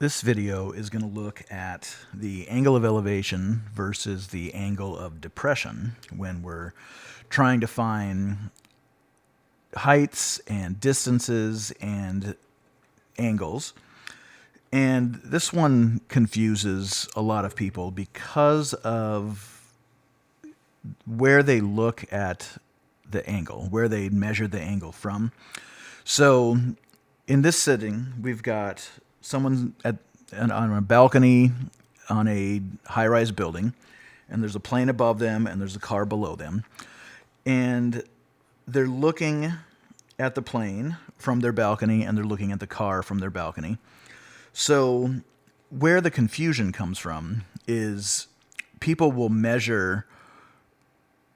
This video is going to look at the angle of elevation versus the angle of depression when we're trying to find heights and distances and angles. And this one confuses a lot of people because of where they look at the angle, where they measure the angle from. So in this setting, we've got someone on a balcony on a high-rise building, and there's a plane above them, and there's a car below them. And they're looking at the plane from their balcony, and they're looking at the car from their balcony. So where the confusion comes from is people will measure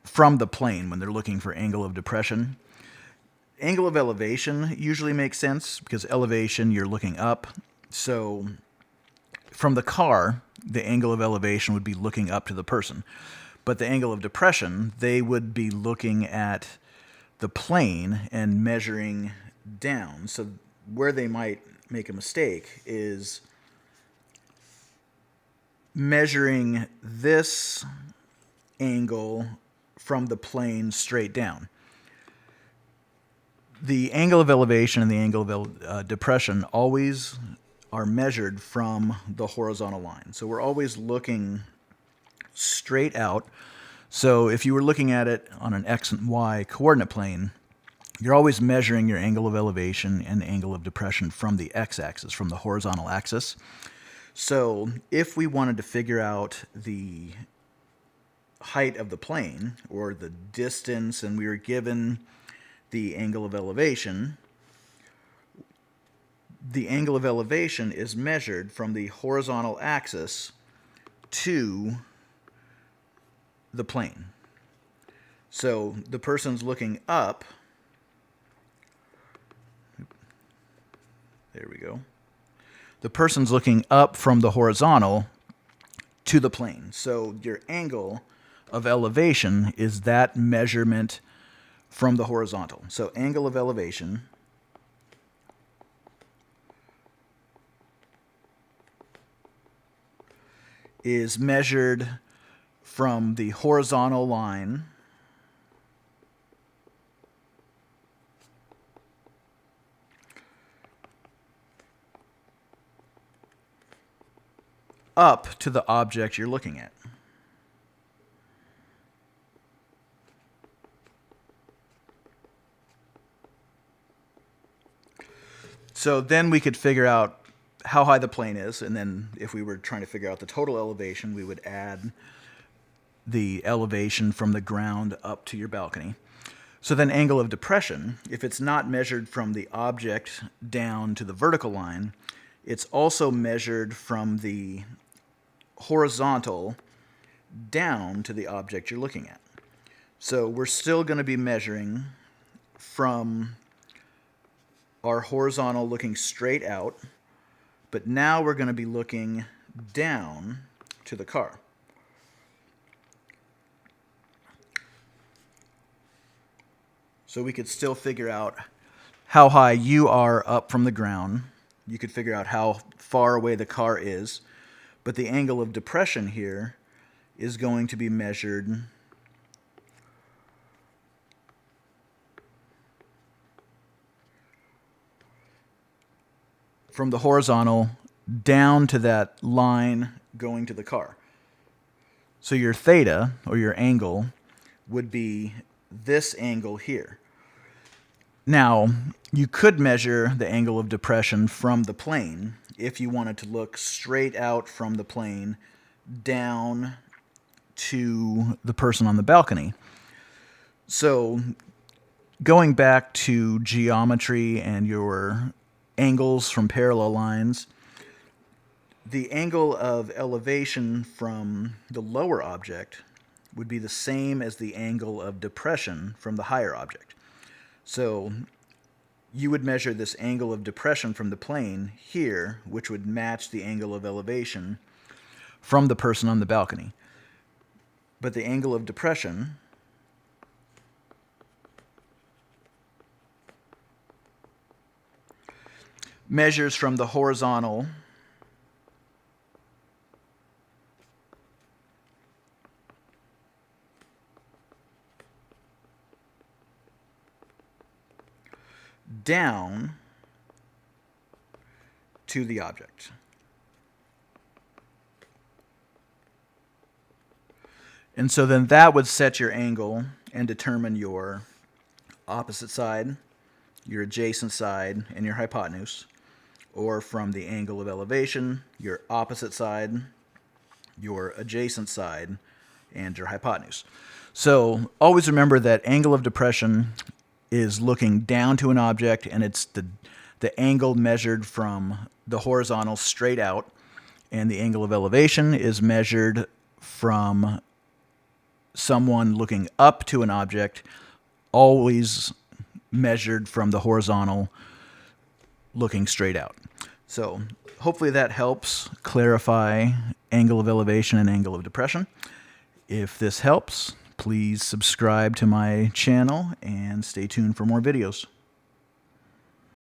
from the plane when they're looking for angle of depression. Angle of elevation usually makes sense because elevation, you're looking up. So from the car, the angle of elevation would be looking up to the person. But the angle of depression, they would be looking at the plane and measuring down. So where they might make a mistake is measuring this angle from the plane straight down. The angle of elevation and the angle of depression always are measured from the horizontal line. So we're always looking straight out. So if you were looking at it on an X and Y coordinate plane, you're always measuring your angle of elevation and angle of depression from the x-axis, from the horizontal axis. So if we wanted to figure out the height of the plane or the distance and we were given the angle of elevation, the angle of elevation is measured from the horizontal axis to the plane. So the person's looking up. There we go. The person's looking up from the horizontal to the plane. So your angle of elevation is that measurement from the horizontal. So angle of elevation is measured from the horizontal line up to the object you're looking at. So then we could figure out how high the plane is, and then if we were trying to figure out the total elevation, we would add the elevation from the ground up to your balcony. So then angle of depression, if it's not measured from the object down to the vertical line, it's also measured from the horizontal down to the object you're looking at. So we're still going to be measuring from our horizontal looking straight out, but now we're going to be looking down to the car. So we could still figure out how high you are up from the ground. You could figure out how far away the car is, but the angle of depression here is going to be measured from the horizontal down to that line going to the car. So your theta, or your angle, would be this angle here. Now, you could measure the angle of depression from the plane if you wanted to look straight out from the plane down to the person on the balcony. So going back to geometry and your angles from parallel lines, the angle of elevation from the lower object would be the same as the angle of depression from the higher object. So you would measure this angle of depression from the plane here, which would match the angle of elevation from the person on the balcony. But the angle of depression measures from the horizontal down to the object. And so then that would set your angle and determine your opposite side, your adjacent side, and your hypotenuse. Or from the angle of elevation, your opposite side, your adjacent side, and your hypotenuse. So always remember that angle of depression is looking down to an object, and it's the angle measured from the horizontal straight out, and the angle of elevation is measured from someone looking up to an object, always measured from the horizontal looking straight out. So hopefully that helps clarify angle of elevation and angle of depression. If this helps, please subscribe to my channel and stay tuned for more videos.